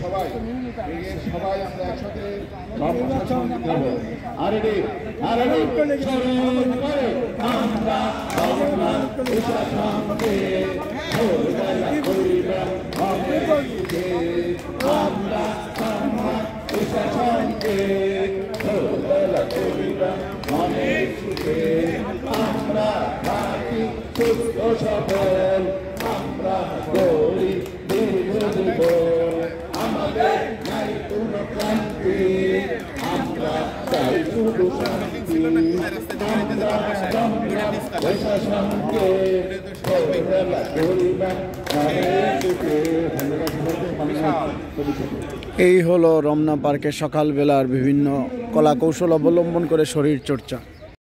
সবাই আমরা একসাথে আমরা আমাদের নাই কোনো ক্রান্তি, আমরা চাই শুধু শান্তি, এই হলো রমনা পার্কে সকালবেলার বিভিন্ন কলা কৌশল অবলম্বন করে শরীর চর্চা।